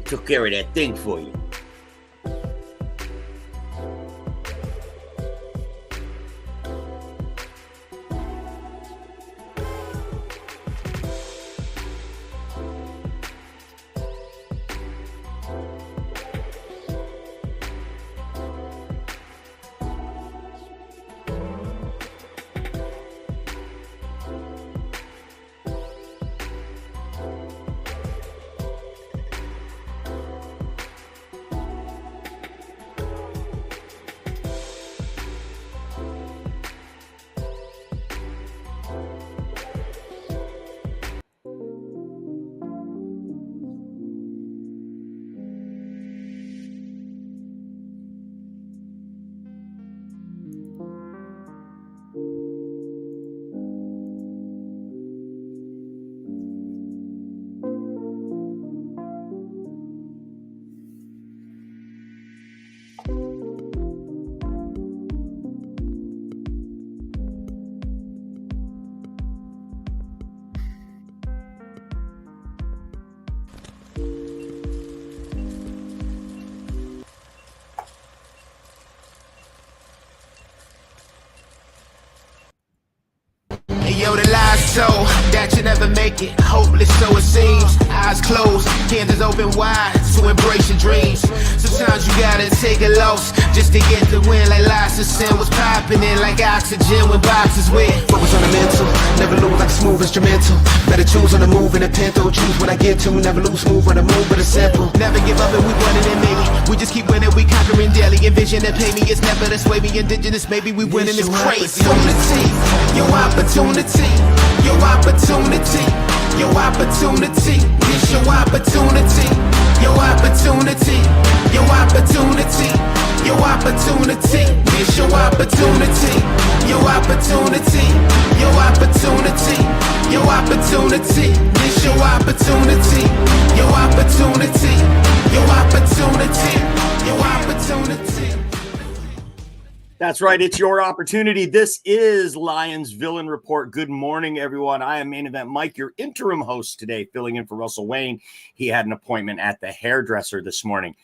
Took care of that thing for you. Yo, the lies told that you never make it. Hopeless, so it seems. Eyes closed, hands open wide to embrace your dreams. Sometimes you gotta take a loss just to get the win. Like lots of sin was popping in like oxygen when boxes wet. Focus on the mental, never lose like a smooth instrumental. Better choose on the move in a pinto. Choose what I get to, never lose, move on the move, but it's simple. Never give up and we running it maybe. We just keep winning, we conquering daily. Envision and pay me, it's never this way. We indigenous, maybe we winning this crazy. Opportunity, your opportunity. Your opportunity, your opportunity, it's your opportunity, your opportunity, your opportunity, your opportunity, it's your opportunity, your opportunity, your opportunity, your opportunity, it's your opportunity, your opportunity, your opportunity, your opportunity. That's right. It's your opportunity. This is Lions Villain Report. Good morning, everyone. I am Main Event Mike, your interim host today, filling in for Russell Wayne. He had an appointment at the hairdresser this morning.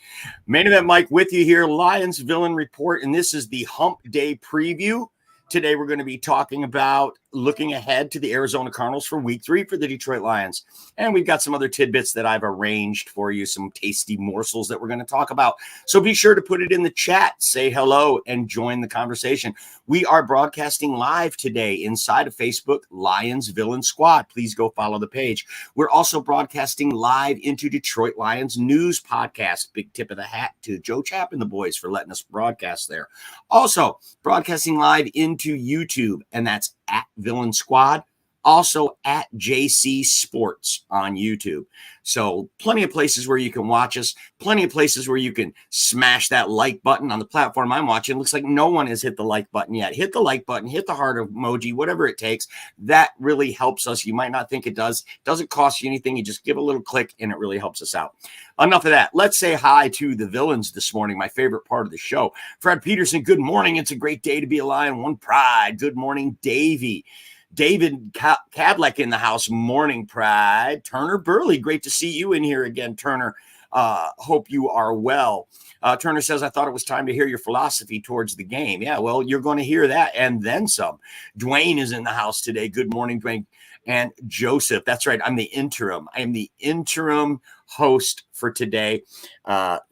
Main Event Mike with you here, Lions Villain Report, and this is the Hump Day preview. Today, we're going to be talking about looking ahead to the Arizona Cardinals for week 3 for the Detroit Lions. And we've got some other tidbits that I've arranged for you, some tasty morsels that we're going to talk about. So be sure to put it in the chat, say hello, and join the conversation. We are broadcasting live today inside of Facebook, Lions Villain Squad. Please go follow the page. We're also broadcasting live into Detroit Lions News Podcast. Big tip of the hat to Joe Chapp and the boys for letting us broadcast there. Also, broadcasting live into YouTube, and that's at Villain Squad, also at JC Sports on YouTube. So plenty of places where you can watch us, plenty of places where you can smash that like button. On the platform I'm watching, it looks like no one has hit the like button yet. Hit the like button, hit the heart emoji, whatever it takes. That really helps us. You might not think it does. It doesn't cost you anything. You just give a little click and it really helps us out. Enough of that. Let's say hi to the villains this morning, my favorite part of the show. Fred Peterson, good morning. It's a great day to be a Lion. One pride. Good morning, Davey. David Cadleck in the house. Morning, Pride. Turner Burley, great to see you in here again, Turner. Hope you are well. Turner says, I thought it was time to hear your philosophy towards the game. Yeah, well, you're going to hear that and then some. Dwayne is in the house today. Good morning, Dwayne. And Joseph, that's right. I'm the interim. I am the interim host for today.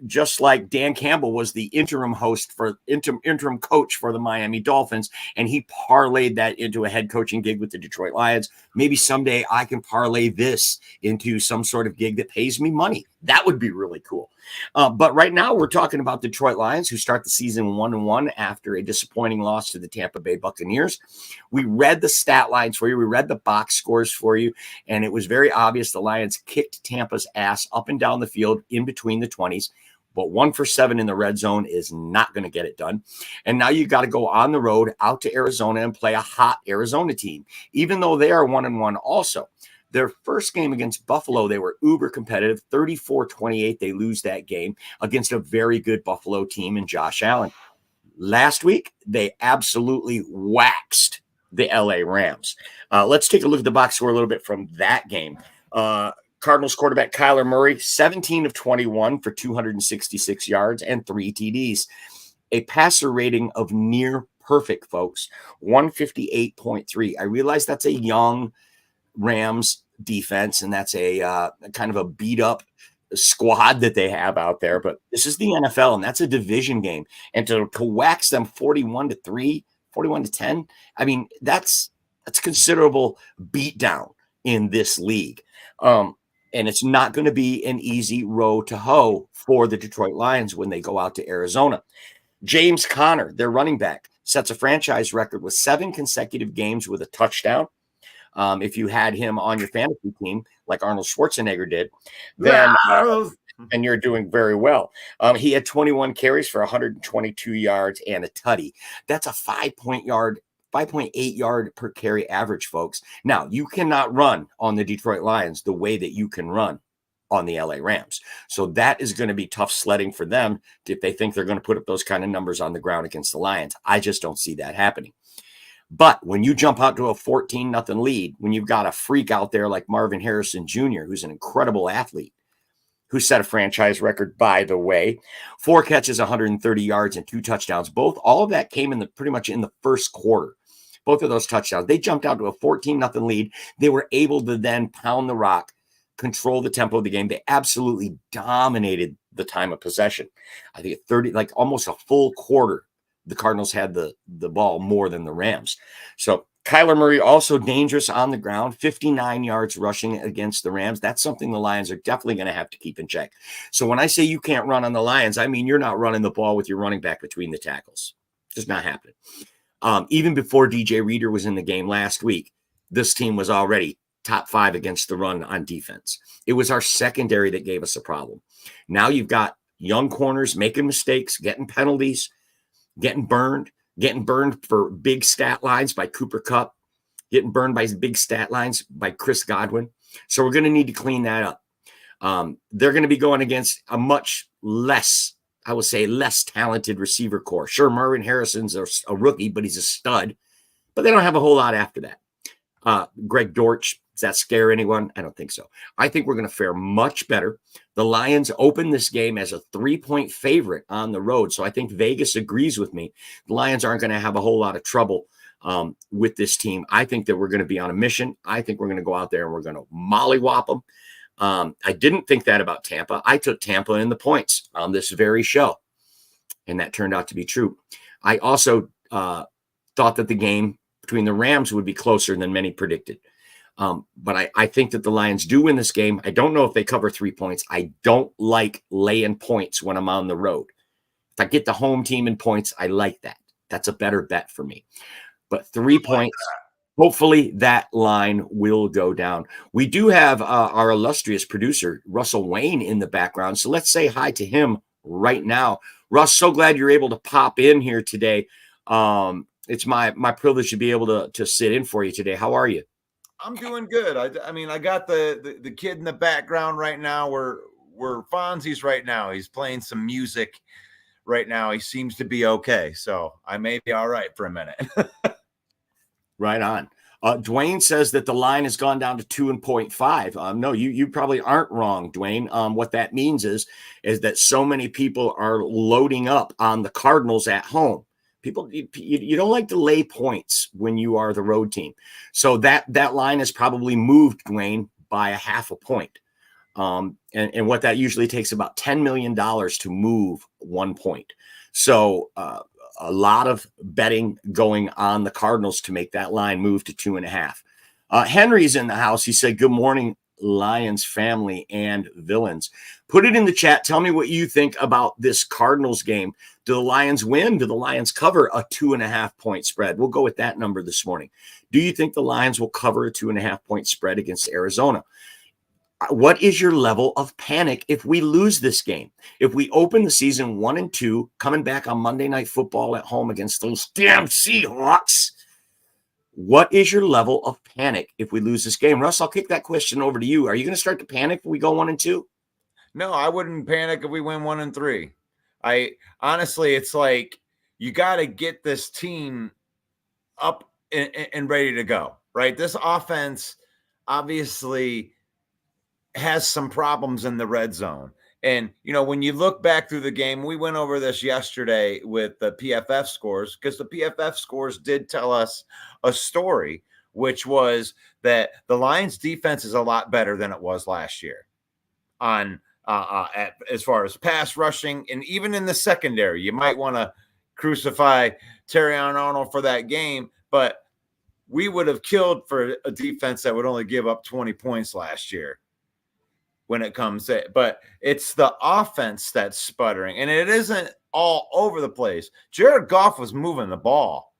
Just like Dan Campbell was the interim host for interim coach for the Miami Dolphins, and he parlayed that into a head coaching gig with the Detroit Lions. Maybe someday I can parlay this into some sort of gig that pays me money. That would be really cool. But right now we're talking about Detroit Lions, who start the season 1-1 after a disappointing loss to the Tampa Bay Buccaneers. We read the stat lines for you. We read the box scores for you, and it was very obvious the Lions kicked Tampa's ass up and down the field in between the 20s. but 1 for 7 in the red zone is not going to get it done. And now you got to go on the road out to Arizona and play a hot Arizona team, even though they are 1-1 also. Their first game against Buffalo, they were uber competitive, 34-28. They lose that game against a very good Buffalo team in Josh Allen. Last week, they absolutely waxed the LA Rams. Let's take a look at the box score a little bit from that game. Cardinals quarterback Kyler Murray, 17 of 21 for 266 yards and 3 TDs. A passer rating of near perfect, folks, 158.3. I realize that's a young Rams defense, and that's a kind of a beat up squad that they have out there, but this is the NFL, and that's a division game. And to wax them 41-3, 41-10, I mean, that's considerable beatdown in this league. And it's not going to be an easy row to hoe for the Detroit Lions when they go out to Arizona. James Conner, their running back, sets a franchise record with 7 consecutive games with a touchdown. If you had him on your fantasy team, like Arnold Schwarzenegger did, then and you're doing very well. He had 21 carries for 122 yards and a tutty. That's a 5.8 yard per carry average, folks. Now, you cannot run on the Detroit Lions the way that you can run on the LA Rams. So that is going to be tough sledding for them if they think they're going to put up those kind of numbers on the ground against the Lions. I just don't see that happening. But when you jump out to a 14-0 lead, when you've got a freak out there like Marvin Harrison Jr., who's an incredible athlete, who set a franchise record, by the way, 4 catches, 130 yards, and 2 touchdowns. All of that came pretty much in the first quarter. Both of those touchdowns. They jumped out to a 14-0 lead. They were able to then pound the rock, control the tempo of the game. They absolutely dominated the time of possession. I think almost a full quarter, the Cardinals had the ball more than the Rams. So Kyler Murray also dangerous on the ground, 59 yards rushing against the Rams. That's something the Lions are definitely going to have to keep in check. So when I say you can't run on the Lions, I mean you're not running the ball with your running back between the tackles. Just not happening. Even before DJ Reader was in the game last week, this team was already top 5 against the run on defense. It was our secondary that gave us a problem. Now you've got young corners making mistakes, getting penalties, getting burned for big stat lines by Cooper Kupp, getting burned by big stat lines by Chris Godwin. So we're going to need to clean that up. They're going to be going against a much less, I would say, less talented receiver core. Sure, Marvin Harrison's a rookie, but he's a stud. But they don't have a whole lot after that. Greg Dortch, does that scare anyone? I don't think so. I think we're going to fare much better. The Lions open this game as a 3-point favorite on the road. So I think Vegas agrees with me. The Lions aren't going to have a whole lot of trouble with this team. I think that we're going to be on a mission. I think we're going to go out there and we're going to mollywop them. I didn't think that about Tampa. I took Tampa in the points on this very show, and that turned out to be true. I also thought that the game between the Rams would be closer than many predicted. But I think that the Lions do win this game. I don't know if they cover 3 points. I don't like laying points when I'm on the road. If I get the home team in points, I like that. That's a better bet for me. But 3 points, hopefully that line will go down. We do have our illustrious producer, Russell Wayne, in the background. So let's say hi to him right now. Russ, so glad you're able to pop in here today. It's my privilege to be able to sit in for you today. How are you? I'm doing good. I mean, I got the kid in the background right now. We're Fonzie's right now. He's playing some music right now. He seems to be okay. So I may be all right for a minute. Right on. Dwayne says that the line has gone down to 2.5. No, you probably aren't wrong, Dwayne. What that means is that so many people are loading up on the Cardinals at home. People, you don't like to lay points when you are the road team. So that line has probably moved, Dwayne, by a 0.5 point. And what that usually takes about $10 million to move 1 point. So a lot of betting going on the Cardinals to make that line move to 2.5. Henry's in the house. He said, "Good morning, Lions family and villains." Put it in the chat. Tell me what you think about this Cardinals game. Do the Lions win? Do the Lions cover a 2.5 point spread? We'll go with that number this morning. Do you think the Lions will cover a 2.5 point spread against Arizona? What is your level of panic if we lose this game? If we open the season 1-2, coming back on Monday Night Football at home against those damn Seahawks, what is your level of panic if we lose this game? Russ, I'll kick that question over to you. Are you going to start to panic if we go 1-2? No, I wouldn't panic if we win 1-3. I honestly, it's like you got to get this team up and ready to go, right? This offense obviously has some problems in the red zone. And, when you look back through the game, we went over this yesterday with the PFF scores, because the PFF scores did tell us a story, which was that the Lions defense is a lot better than it was last year on as far as pass rushing, and even in the secondary. You might want to crucify Terrion Arnold for that game, but we would have killed for a defense that would only give up 20 points last year when it comes to it. But it's the offense that's sputtering, and it isn't all over the place. Jared Goff was moving the ball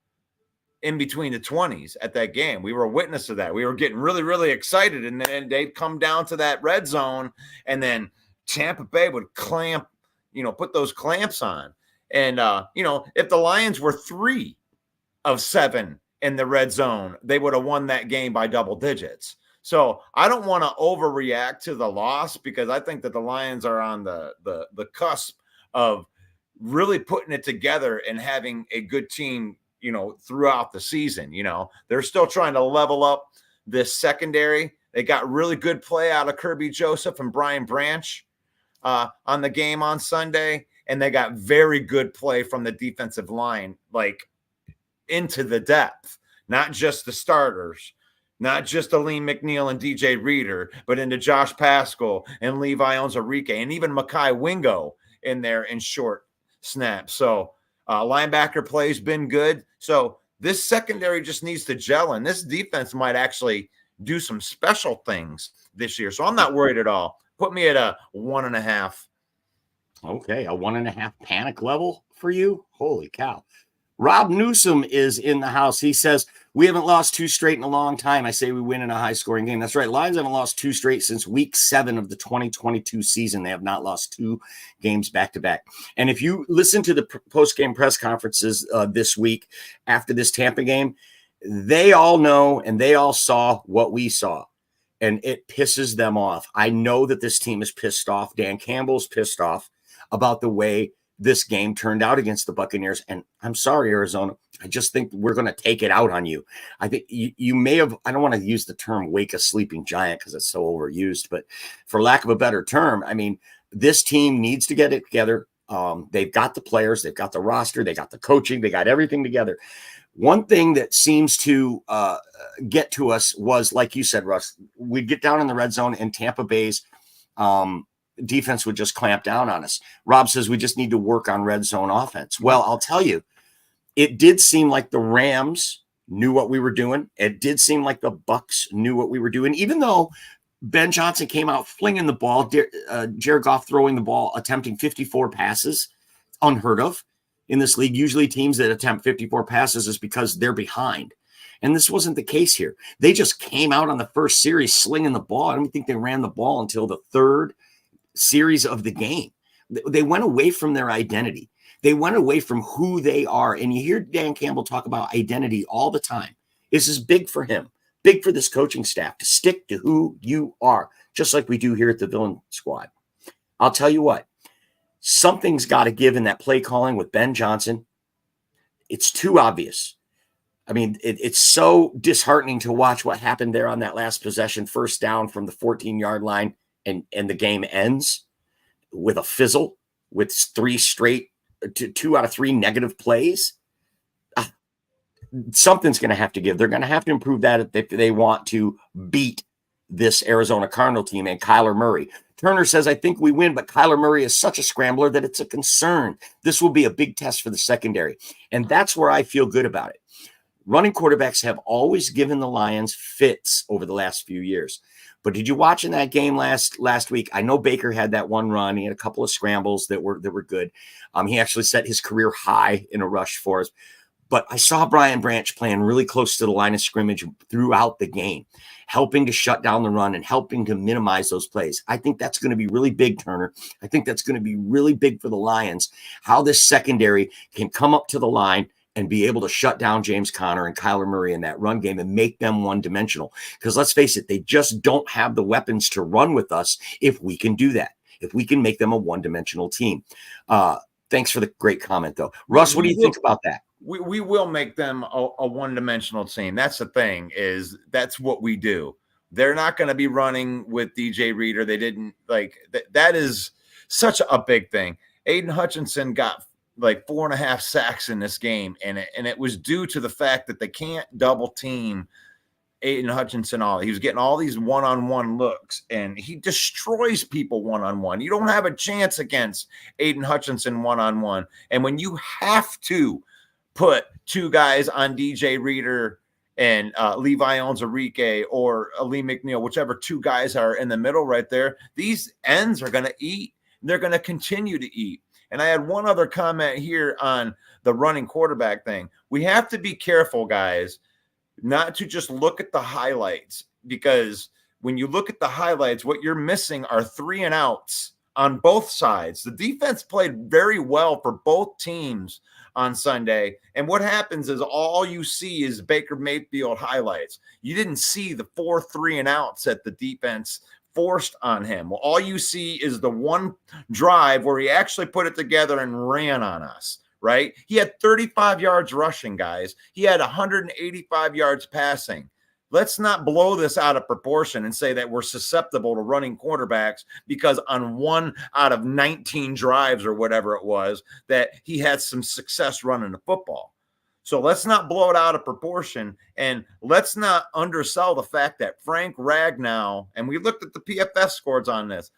in between the 20s at that game. We were a witness to that. We were getting really, really excited, and then they'd come down to that red zone, and then Tampa Bay would clamp, put those clamps on. And, if the Lions were 3 of 7 in the red zone, they would have won that game by double digits. So I don't want to overreact to the loss, because I think that the Lions are on the cusp of really putting it together and having a good team, throughout the season. They're still trying to level up this secondary. They got really good play out of Kirby Joseph and Brian Branch on the game on Sunday. And they got very good play from the defensive line, like into the depth, not just the starters, not just Aleem McNeil and DJ Reader, but into Josh Paschal and Levi Onwuzurike, and even Mekhi Wingo in there in short snaps. So linebacker play's been good. So this secondary just needs to gel, and this defense might actually do some special things this year. So I'm not worried at all. Put me at a 1.5. Okay, a 1.5 panic level for you? Holy cow. Rob Newsom is in the house. He says, we haven't lost 2 straight in a long time. I say we win in a high-scoring game. That's right. Lions haven't lost 2 straight since week 7 of the 2022 season. They have not lost 2 games back-to-back. And if you listen to the post-game press conferences this week after this Tampa game, they all know and they all saw what we saw. And it pisses them off. I know that this team is pissed off. Dan Campbell's pissed off about the way this game turned out against the Buccaneers. And I'm sorry, Arizona. I just think we're going to take it out on you. I think you may have, I don't want to use the term wake a sleeping giant because it's so overused, but for lack of a better term, I mean, this team needs to get it together. They've got the players, they've got the roster, they got the coaching, they got everything together. One thing that seems to get to us was, like you said, Russ, we'd get down in the red zone and Tampa Bay's defense would just clamp down on us. Rob says we just need to work on red zone offense. Well, I'll tell you, it did seem like the Rams knew what we were doing. It did seem like the Bucks knew what we were doing, even though Ben Johnson came out flinging the ball, Jared Goff throwing the ball, attempting 54 passes, unheard of in this league. Usually teams that attempt 54 passes is because they're behind. And this wasn't the case here. They just came out on the first series slinging the ball. I don't think they ran the ball until the third series of the game. They went away from their identity. They went away from who they are. And you hear Dan Campbell talk about identity all the time. This is big for him, big for this coaching staff to stick to who you are, just like we do here at the Villain Squad. I'll tell you what, something's got to give in that play calling with Ben Johnson. It's too obvious. I mean, it's so disheartening to watch what happened there on that last possession, first down from the 14-yard line, and the game ends with a fizzle, with 2 out of 3 negative plays. Something's going to have to give. They're going to have to improve that if they want to beat this Arizona Cardinal team and Kyler Murray. Turner says, I think we win, but Kyler Murray is such a scrambler that it's a concern. This will be a big test for the secondary. And that's where I feel good about it. Running quarterbacks have always given the Lions fits over the last few years. But did you watch in that game last week? I know Baker had that one run. He had a couple of scrambles that were good. He actually set his career high in a rush for us. But I saw Brian Branch playing really close to the line of scrimmage throughout the game, helping to shut down the run and helping to minimize those plays. I think that's going to be really big, Turner. I think that's going to be really big for the Lions, how this secondary can come up to the line and be able to shut down James Conner and Kyler Murray in that run game and make them one-dimensional. Because let's face it, they just don't have the weapons to run with us if we can do that, if we can make them a one-dimensional team. Thanks for the great comment, though. Russ, what do you think about that? We will make them a one-dimensional team. That's the thing, is that's what we do. They're not going to be running with DJ Reader. They didn't like that is such a big thing. Aiden Hutchinson got like 4.5 sacks in this game, and it was due to the fact that they can't double team Aiden Hutchinson. He was getting all these one-on-one looks, and he destroys people one-on-one. You don't have a chance against Aiden Hutchinson one-on-one. And when you have to put two guys on DJ Reader and Levi Onwuzurike or Ali McNeil, whichever two guys are in the middle right there, these ends are going to eat. They're going to continue to eat. And I had one other comment here on the running quarterback thing. We have to be careful, guys, not to just look at the highlights, because when you look at the highlights, what you're missing are 3 and outs on both sides. The defense played very well for both teams on Sunday. And what happens is all you see is Baker Mayfield highlights. You didn't see the 4 3 and outs that the defense forced on him. Well, all you see is the one drive where he actually put it together and ran on us, right? He had 35 yards rushing, guys. He had 185 yards passing. Let's not blow this out of proportion and say that we're susceptible to running quarterbacks because on 1 out of 19 drives or whatever it was that he had some success running the football. So let's not blow it out of proportion, and let's not undersell the fact that Frank Ragnow, and we looked at the PFF scores on this,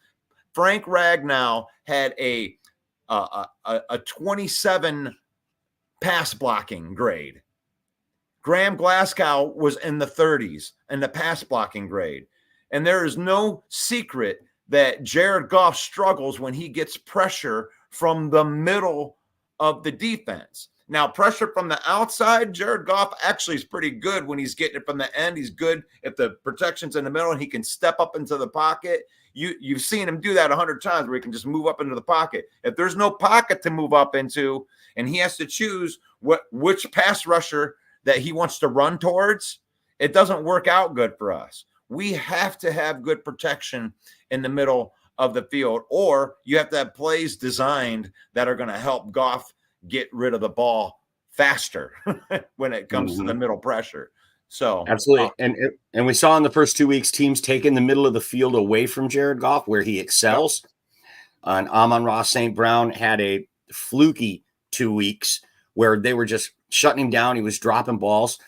Frank Ragnow had a 27 pass blocking grade. Graham Glasgow was in the 30s in the pass blocking grade. And there is no secret that Jared Goff struggles when he gets pressure from the middle of the defense. Now, pressure from the outside, Jared Goff actually is pretty good when he's getting it from the end. He's good if the protection's in the middle and he can step up into the pocket. You've seen him do that 100 times where he can just move up into the pocket. If there's no pocket to move up into and he has to choose which pass rusher that he wants to run towards, it doesn't work out good for us. We have to have good protection in the middle of the field, or you have to have plays designed that are going to help Goff get rid of the ball faster when it comes to the middle pressure. So absolutely. And we saw in the first 2 weeks, teams taking the middle of the field away from Jared Goff where he excels. And Amon-Ra St. Brown had a fluky 2 weeks where they were just shutting him down. He was dropping balls.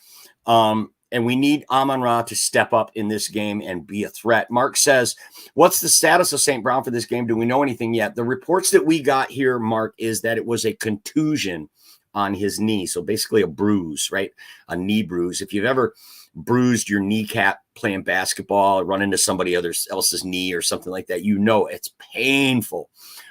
And we need Amon-Ra to step up in this game and be a threat. Mark says, what's the status of St. Brown for this game? Do we know anything yet? The reports that we got here, Mark, is that it was a contusion on his knee. So basically a bruise, right? A knee bruise. If you've ever bruised your kneecap playing basketball or run into somebody else's knee or something like that, you know it's painful,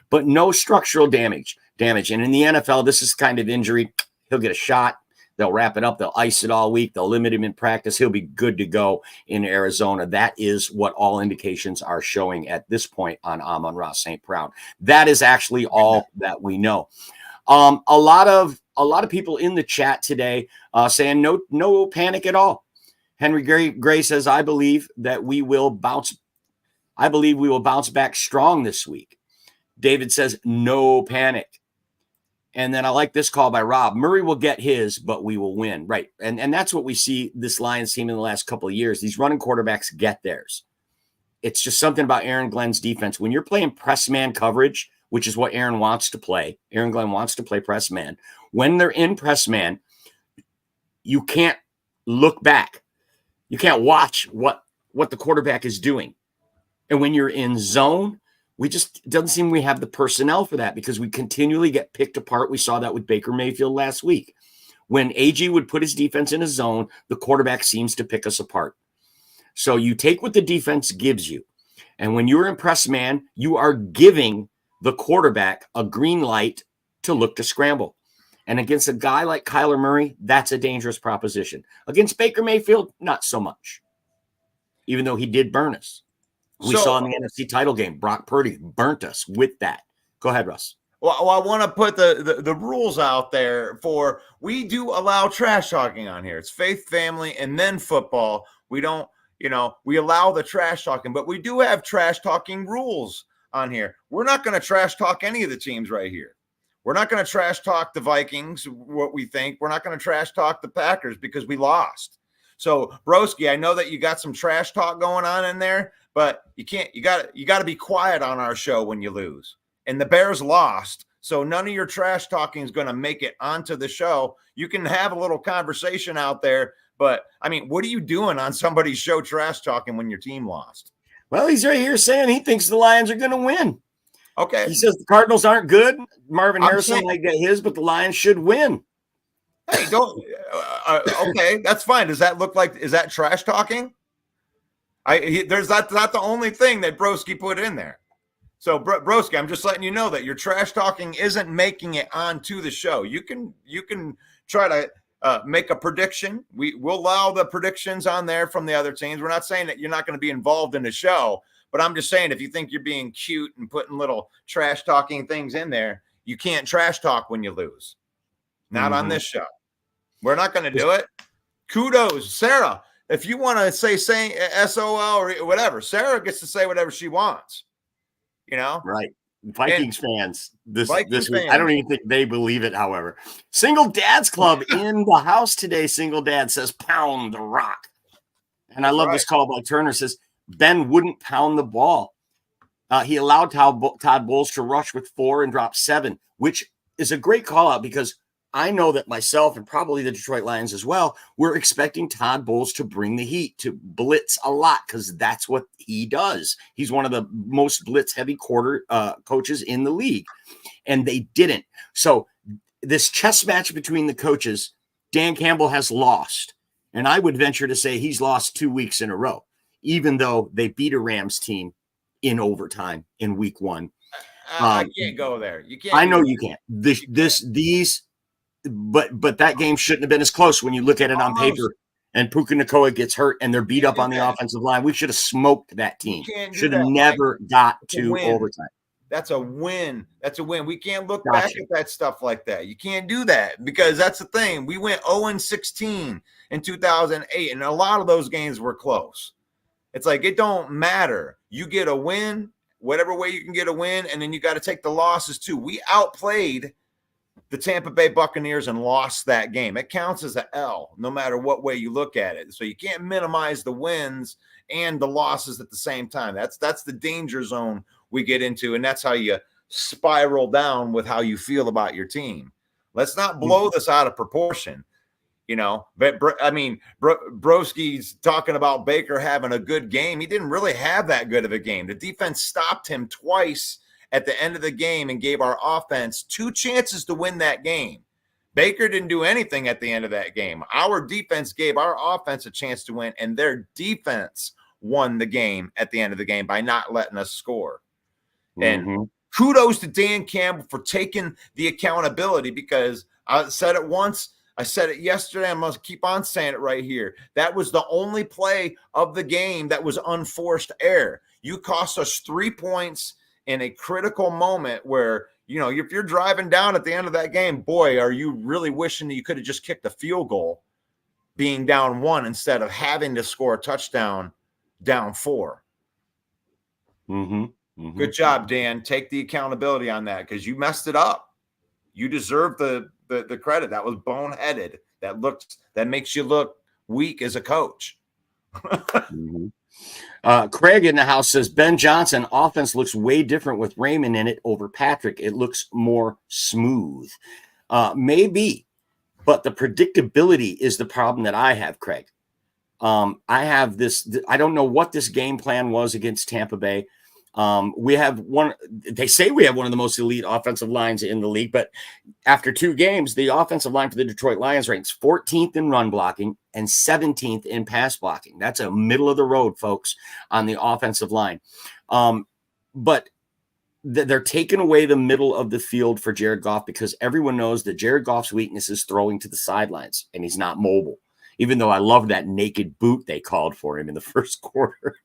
but no structural damage. And in the NFL, this is kind of injury. He'll get a shot. They'll wrap it up. They'll ice it all week. They'll limit him in practice. He'll be good to go in Arizona. That is what all indications are showing at this point on Amon-Ra St. Brown. That is actually all that we know. A lot of people in the chat today saying no panic at all. Henry Gray says, I believe we will bounce back strong this week. David says, no panic. And then I like this call by Rob. Murray will get his, but we will win. Right. And that's what we see this Lions team in the last couple of years. These running quarterbacks get theirs. It's just something about Aaron Glenn's defense. When you're playing press man coverage, which is what Aaron wants to play, Aaron Glenn wants to play press man. When they're in press man, you can't look back. You can't watch what the quarterback is doing. And when you're in zone, it doesn't seem we have the personnel for that because we continually get picked apart. We saw that with Baker Mayfield last week. When AG would put his defense in a zone, the quarterback seems to pick us apart. So you take what the defense gives you. And when you're in press man, you are giving the quarterback a green light to look to scramble. And against a guy like Kyler Murray, that's a dangerous proposition. Against Baker Mayfield, not so much, even though he did burn us. We saw in the NFC title game, Brock Purdy burnt us with that. Go ahead, Russ. Well, I want to put the rules out there for, we do allow trash talking on here. It's faith, family, and then football. We don't, we allow the trash talking, but we do have trash talking rules on here. We're not going to trash talk any of the teams right here. We're not going to trash talk the Vikings, what we think. We're not going to trash talk the Packers because we lost. So, Broski, I know that you got some trash talk going on in there, but you got to be quiet on our show when you lose. And the Bears lost, so none of your trash talking is going to make it onto the show. You can have a little conversation out there, but, I mean, what are you doing on somebody's show trash talking when your team lost? Well, he's right here saying he thinks the Lions are going to win. Okay. He says the Cardinals aren't good. Marvin Harrison might get his, but the Lions should win. Hey, don't. Okay, that's fine. Does that look like, is that trash talking? There's not the only thing that Broski put in there. So, Broski, I'm just letting you know that your trash talking isn't making it onto the show. You can try to make a prediction. We'll allow the predictions on there from the other teams. We're not saying that you're not going to be involved in the show, but I'm just saying if you think you're being cute and putting little trash talking things in there, you can't trash talk when you lose. Not on this show. We're not going to do it. Kudos, Sarah. If you want to say SOL or whatever, Sarah gets to say whatever she wants. Right. Vikings fans. This fans. I don't even think they believe it, however. Single Dads Club in the house today. Single Dad says, pound the rock. And I love this call by Turner. Says, Ben wouldn't pound the ball. He allowed Todd Bowles to rush with 4 and drop 7, which is a great call out because I know that myself and probably the Detroit Lions as well, we're expecting Todd Bowles to bring the heat, to blitz a lot because that's what he does. He's one of the most blitz-heavy coaches in the league, and they didn't. So this chess match between the coaches, Dan Campbell has lost, and I would venture to say he's lost 2 weeks in a row, even though they beat a Rams team in overtime in week 1. I can't go there. You can't. I know you can't. But that game shouldn't have been as close when you look at it on paper. And Puka Nacua gets hurt and they're beat up on the offensive line. We should have smoked that team. Should have never got to overtime. That's a win. That's a win. We can't look back at that stuff like that. You can't do that because that's the thing. We went 0-16 in 2008, and a lot of those games were close. It's like it don't matter. You get a win, whatever way you can get a win, and then you got to take the losses too. We outplayed the Tampa Bay Buccaneers and lost that game. It counts as an L no matter what way you look at it. So you can't minimize the wins and the losses at the same time. That's the danger zone we get into, and that's how you spiral down with how you feel about your team. Let's not blow this out of proportion. But I mean, Broski's talking about Baker having a good game. He didn't really have that good of a game. The defense stopped him twice at the end of the game and gave our offense 2 chances to win that game. Baker didn't do anything at the end of that game. Our defense gave our offense a chance to win, and their defense won the game at the end of the game by not letting us score. And kudos to Dan Campbell for taking the accountability, because I said it once, I said it yesterday, I'm going to keep on saying it right here. That was the only play of the game that was unforced error. You cost us 3 points in a critical moment where, if you're driving down at the end of that game, boy, are you really wishing that you could have just kicked a field goal being down 1 instead of having to score a touchdown down 4. Good job, Dan. Take the accountability on that because you messed it up. You deserve the credit. That was boneheaded. That makes you look weak as a coach. Craig in the house says Ben Johnson offense looks way different with Raymond in it over Patrick. It looks more smooth. Maybe, but the predictability is the problem that I have, Craig. I have this. I don't know what this game plan was against Tampa Bay. We have they say we have one of the most elite offensive lines in the league, but after 2 games, the offensive line for the Detroit Lions ranks 14th in run blocking and 17th in pass blocking. That's a middle of the road, folks, on the offensive line. But they're taking away the middle of the field for Jared Goff because everyone knows that Jared Goff's weakness is throwing to the sidelines, and he's not mobile. Even though I love that naked boot they called for him in the first quarter.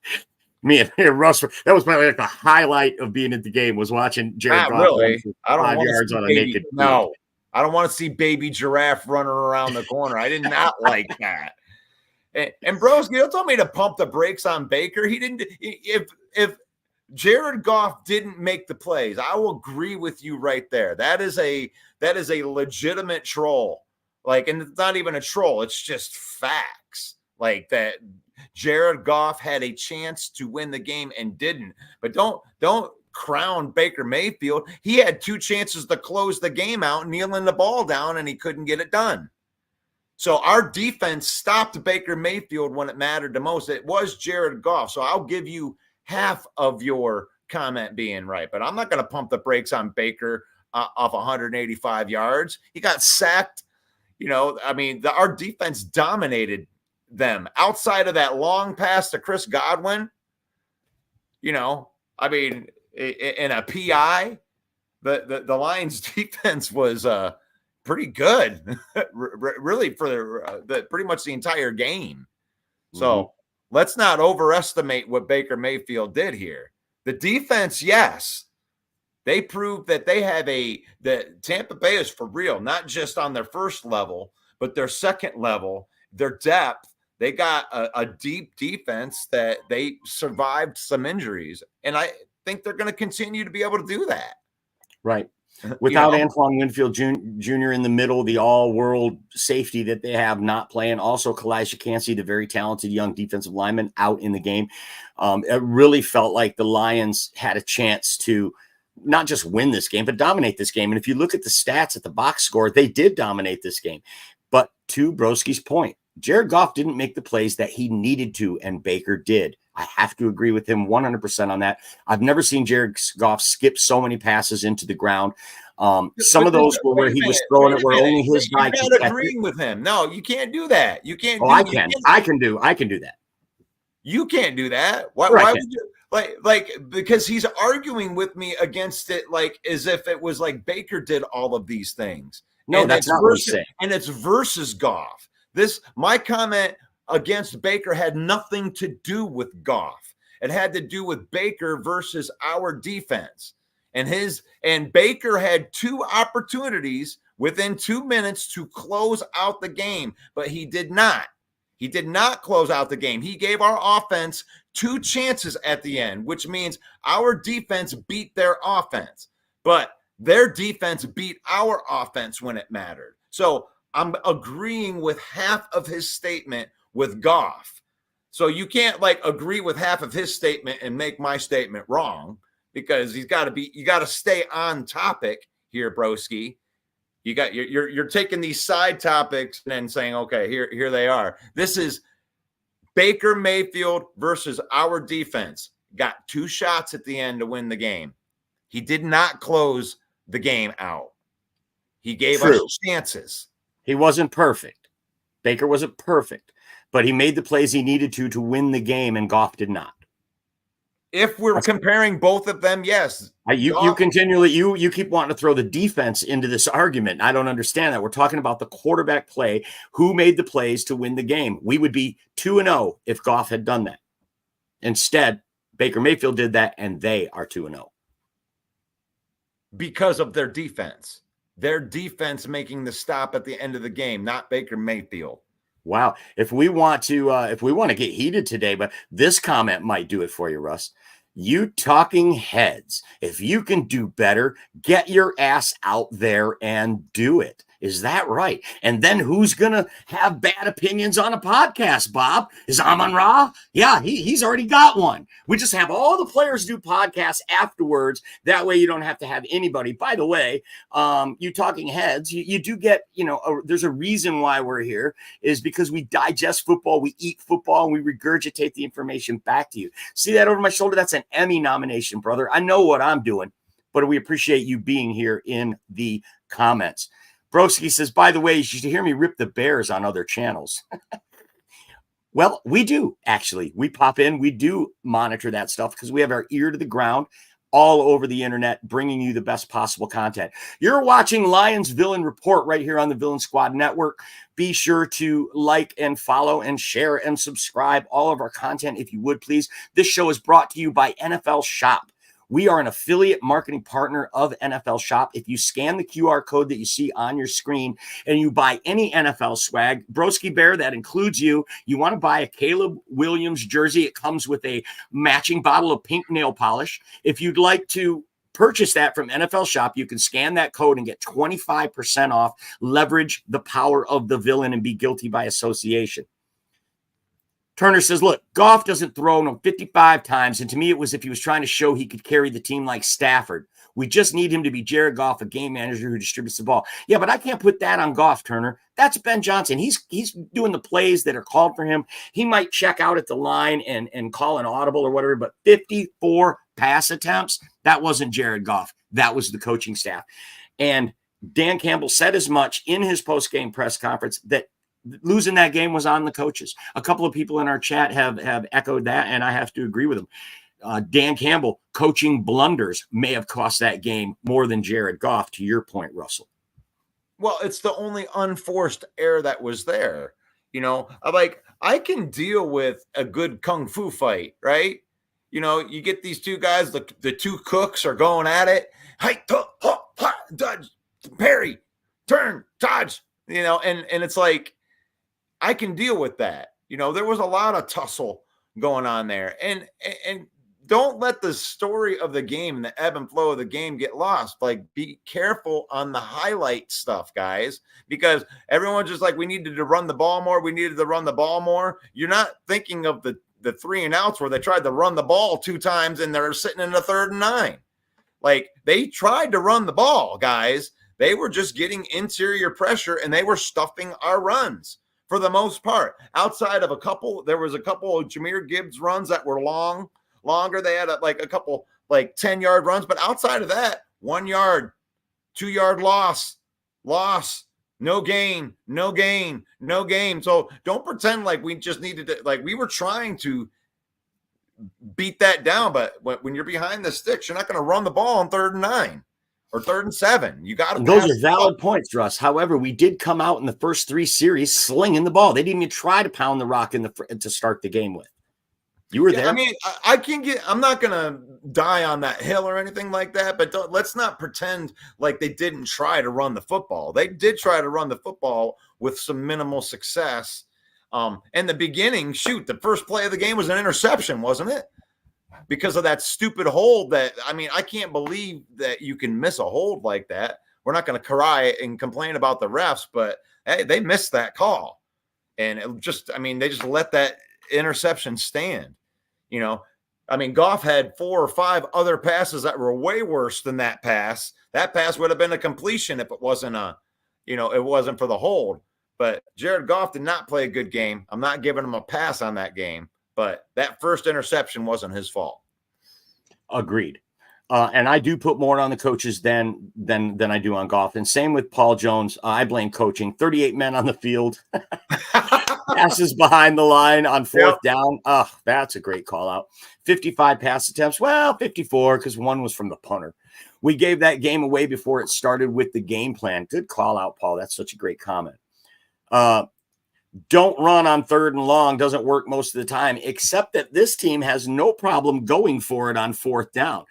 Me and Russ, that was probably like the highlight of being at the game, was watching Jared Not Goff really. run I don't 5 want yards to see on a baby, naked boot. no. I don't want to see baby giraffe running around the corner. I did not like that. And Broski, you told me to pump the brakes on Baker. He didn't. If Jared Goff didn't make the plays, I will agree with you right there. That is a legitimate troll. Like, and it's not even a troll. It's just facts. Like that. Jared Goff had a chance to win the game and didn't. But don't crown Baker Mayfield. He had 2 chances to close the game out, kneeling the ball down, and he couldn't get it done. So our defense stopped Baker Mayfield when it mattered the most. It was Jared Goff. So I'll give you half of your comment being right, but I'm not going to pump the brakes on Baker off 185 yards. He got sacked. I mean, our defense dominated them outside of that long pass to Chris Godwin. I mean, in a PI, the Lions defense was pretty good, really, for pretty much the entire game. So let's not overestimate what Baker Mayfield did here. The defense, yes, they proved that they have that Tampa Bay is for real, not just on their first level, but their second level, their depth. They got a deep defense that they survived some injuries. And I think they're going to continue to be able to do that. Right. Without Antoine Winfield Jr. in the middle, the all-world safety that they have not playing. Also, Kalijah Kancey, the very talented young defensive lineman, out in the game. It really felt like the Lions had a chance to not just win this game, but dominate this game. And if you look at the stats at the box score, they did dominate this game. But to Broski's point, Jared Goff didn't make the plays that he needed to, and Baker did. I have to agree with him 100% on that. I've never seen Jared Goff skip so many passes into the ground. Some of those were where he was throwing it where only his guy could catch it. You're not agreeing with him. No, you can't do that. You can't. Oh, I can. I can do that. You can't do that. Why would you? Like because he's arguing with me against it, like as if it was like Baker did all of these things. No, that's not what he's saying. And it's versus Goff. My comment against Baker had nothing to do with Goff. It had to do with Baker versus our defense. And Baker had 2 opportunities within 2 minutes to close out the game, but he did not. He did not close out the game. He gave our offense 2 chances at the end, which means our defense beat their offense, but their defense beat our offense when it mattered. So I'm agreeing with half of his statement with Goff. So you can't agree with half of his statement and make my statement wrong, because you got to stay on topic here, broski. You're taking these side topics and then saying, okay, here they are. This is Baker Mayfield versus our defense. Got 2 shots at the end to win the game. He did not close the game out. He gave us chances. He wasn't perfect. Baker wasn't perfect, but he made the plays he needed to win the game, and Goff did not. If we're comparing both of them, yes. You continually you keep wanting to throw the defense into this argument. I don't understand that. We're talking about the quarterback play. Who made the plays to win the game? We would be 2-0 if Goff had done that. Instead, Baker Mayfield did that, and they are 2-0 because of their defense. Their defense making the stop at the end of the game, not Baker Mayfield. Wow. If we want to get heated today, but this comment might do it for you, Russ. You talking heads, if you can do better, get your ass out there and do it. Is that right? And then who's going to have bad opinions on a podcast, Bob? Is Amon Ra? Yeah, he's already got one. We just have all the players do podcasts afterwards. That way you don't have to have anybody. By the way, you talking heads, you do get, there's a reason why we're here, is because we digest football, we eat football, and we regurgitate the information back to you. See that over my shoulder? That's an Emmy nomination, brother. I know what I'm doing, but we appreciate you being here in the comments. Broski says, by the way, you should hear me rip the Bears on other channels. Well, we do, actually. We pop in. We do monitor that stuff because we have our ear to the ground all over the internet, bringing you the best possible content. You're watching Lions Villain Report right here on the Villain Squad Network. Be sure to like and follow and share and subscribe all of our content if you would, please. This show is brought to you by NFL Shop. We are an affiliate marketing partner of NFL Shop. If you scan the QR code that you see on your screen and you buy any NFL swag, Broski Bear, that includes you. You want to buy a Caleb Williams jersey. It comes with a matching bottle of pink nail polish. If you'd like to purchase that from NFL Shop, you can scan that code and get 25% off. Leverage the power of the villain and be guilty by association. Turner says, look, Goff doesn't throw 55 times, and to me it was if he was trying to show he could carry the team like Stafford. We just need him to be Jared Goff, a game manager who distributes the ball. Yeah, but I can't put that on Goff, Turner. That's Ben Johnson. He's doing the plays that are called for him. He might check out at the line and call an audible or whatever, but 54 pass attempts, that wasn't Jared Goff. That was the coaching staff. And Dan Campbell said as much in his post-game press conference that losing that game was on the coaches. A couple of people in our chat have echoed that, and I have to agree with them. Dan Campbell, coaching blunders may have cost that game more than Jared Goff, to your point, Russell. Well, it's the only unforced error that was there. I can deal with a good kung fu fight, right? You get these two guys, the two cooks are going at it. Hey, dodge, parry, turn, dodge, and it's like, I can deal with that. There was a lot of tussle going on there. And don't let the story of the game and the ebb and flow of the game get lost. Like, be careful on the highlight stuff, guys, because everyone's just like, we needed to run the ball more. We needed to run the ball more. You're not thinking of the 3 and outs where they tried to run the ball 2 times and they're sitting in the 3rd and 9. Like, they tried to run the ball, guys. They were just getting interior pressure and they were stuffing our runs. For the most part, outside of there was a couple of Jahmyr Gibbs runs that were longer. They had a couple 10-yard runs, but outside of that, 1 yard, 2 yard loss, no gain. So don't pretend like we just needed to, like we were trying to beat that down. But when you're behind the sticks, you're not going to run the ball on 3rd and 9. Or 3rd and 7. You got to. Those are valid points, Russ. However, we did come out in the first 3 series slinging the ball. They didn't even try to pound the rock to start the game with. You were there. I mean, I'm not going to die on that hill or anything like that, but let's not pretend like they didn't try to run the football. They did try to run the football with some minimal success. In the beginning, the first play of the game was an interception, wasn't it? Because of that stupid hold I can't believe that you can miss a hold like that. We're not going to cry and complain about the refs, but hey, they missed that call. And they just let that interception stand. Goff had 4 or 5 other passes that were way worse than that pass. That pass would have been a completion if it wasn't it wasn't for the hold. But Jared Goff did not play a good game. I'm not giving him a pass on that game. But that first interception wasn't his fault. Agreed. And I do put more on the coaches than I do on Goff. And same with Paul Jones. I blame coaching. 38 men on the field. Passes behind the line on 4th down. Oh, that's a great call out. 55 pass attempts. Well, 54 because 1 was from the punter. We gave that game away before it started with the game plan. Good call out, Paul. That's such a great comment. Don't run on 3rd and long doesn't work most of the time, except that this team has no problem going for it on 4th down.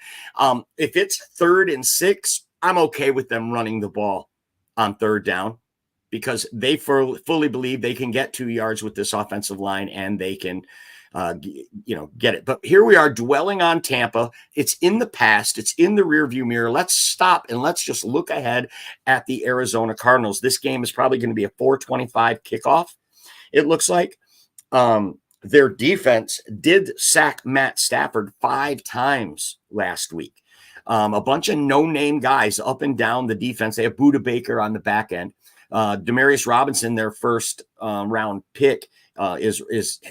If it's 3rd and 6, I'm okay with them running the ball on 3rd down because they fully believe they can get 2 yards with this offensive line and they can, get it. But here we are dwelling on Tampa. It's in the past. It's in the rearview mirror. Let's stop and let's just look ahead at the Arizona Cardinals. This game is probably going to be a 4:25 kickoff. It looks like their defense did sack Matt Stafford 5 times last week. A bunch of no-name guys up and down the defense. They have Budda Baker on the back end. Demaryius Robinson, their first round pick, is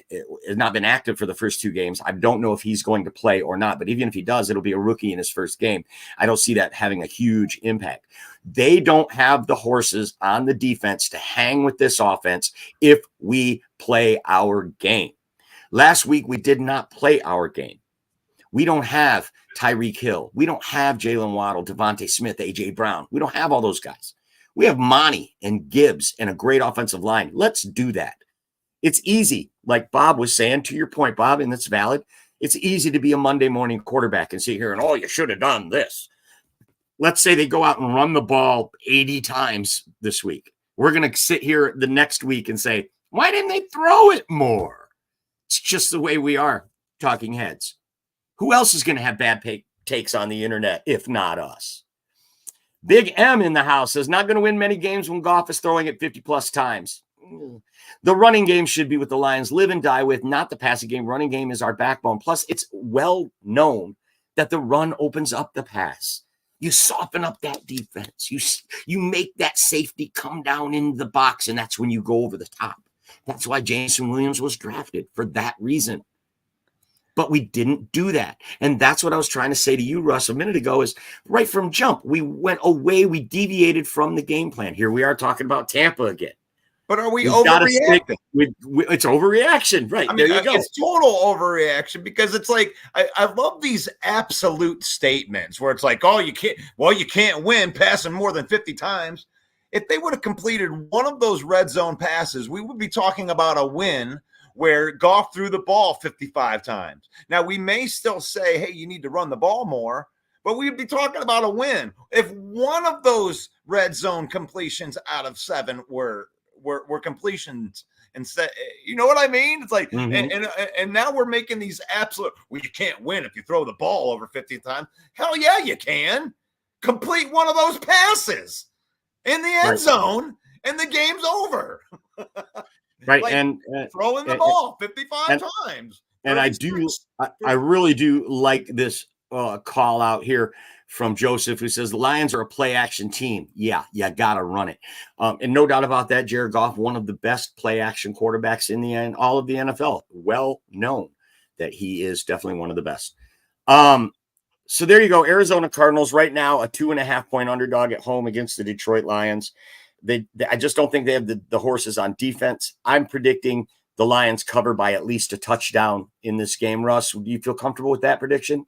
not been active for the first 2 games. I don't know if he's going to play or not, but even if he does, it'll be a rookie in his first game. I don't see that having a huge impact. They don't have the horses on the defense to hang with this offense if we play our game. Last week, we did not play our game. We don't have Tyreek Hill. We don't have Jalen Waddle, Devontae Smith, A.J. Brown. We don't have all those guys. We have Monty and Gibbs and a great offensive line. Let's do that. It's easy, like Bob was saying, to your point, Bob, and that's valid. It's easy to be a Monday morning quarterback and sit here and, oh, you should have done this. Let's say they go out and run the ball 80 times this week. We're going to sit here the next week and say, why didn't they throw it more? It's just the way we are, talking heads. Who else is going to have bad takes on the internet if not us? Big M in the house says, not going to win many games when Goff is throwing it 50-plus times. The running game should be what the Lions live and die with, not the passing game. Running game is our backbone. Plus, it's well known that the run opens up the pass. You soften up that defense. You make that safety come down into the box, and that's when you go over the top. That's why Jameson Williams was drafted, for that reason. But we didn't do that. And that's what I was trying to say to you, Russ, a minute ago, is right from jump. We went away. We deviated from the game plan. Here we are talking about Tampa again. But are we overreacting? It's overreaction. Right. I mean, there you go. It's total overreaction, because it's like, I love these absolute statements where it's like, oh, you can't win passing more than 50 times. If they would have completed one of those red zone passes, we would be talking about a win where Goff threw the ball 55 times. Now, we may still say, hey, you need to run the ball more, but we'd be talking about a win. If one of those red zone completions out of 7 were completions instead, you know what I mean? It's like, and now we're making these absolute, well, you can't win if you throw the ball over 50 times. Hell yeah, you can. Complete one of those passes in the end zone, and the game's over. Right. Like, and throwing the ball 55 times. And I really do like this call out here from Joseph, who says the Lions are a play action team. Yeah, you got to run it. And no doubt about that, Jared Goff, one of the best play action quarterbacks in all of the NFL. Well known that he is definitely one of the best. So there you go. Arizona Cardinals right now, a 2.5-point underdog at home against the Detroit Lions. I just don't think they have the horses on defense. I'm predicting the Lions cover by at least a touchdown in this game. Russ, do you feel comfortable with that prediction?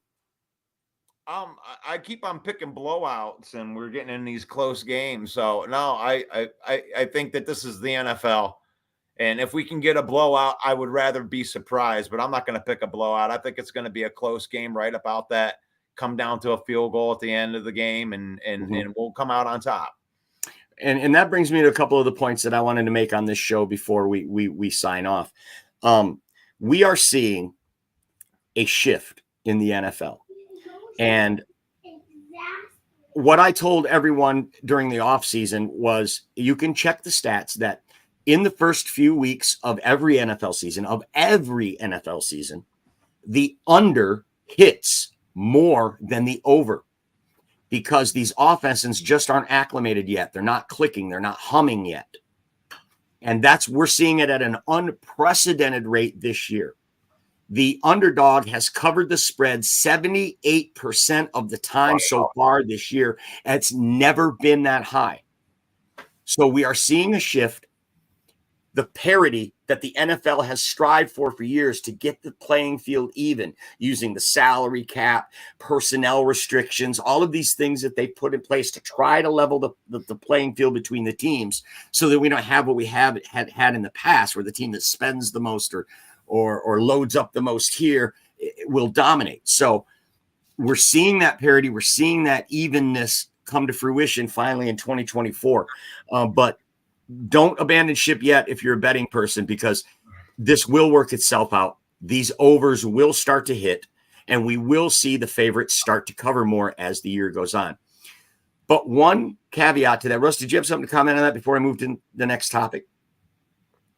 I keep on picking blowouts, and we're getting in these close games. So no, I think that this is the NFL, and if we can get a blowout, I would rather be surprised. But I'm not going to pick a blowout. I think it's going to be a close game, right about that. Come down to a field goal at the end of the game, and we'll come out on top. And that brings me to a couple of the points that I wanted to make on this show before we sign off. We are seeing a shift in the NFL. And what I told everyone during the offseason was, you can check the stats that in the first few weeks of every NFL season, the under hits more than the over, because these offenses just aren't acclimated yet. They're not clicking. They're not humming yet. And we're seeing it at an unprecedented rate this year. The underdog has covered the spread 78% of the time so far this year. It's never been that high. So we are seeing a shift. The parity that the NFL has strived for years to get the playing field even, using the salary cap, personnel restrictions, all of these things that they put in place to try to level the playing field between the teams, so that we don't have what we had in the past, where the team that spends the most or loads up the most here will dominate. So we're seeing that parity. We're seeing that evenness come to fruition finally in 2024. But don't abandon ship yet if you're a betting person, because this will work itself out. These overs will start to hit, and we will see the favorites start to cover more as the year goes on. But one caveat to that, Russ, did you have something to comment on that before I move to the next topic?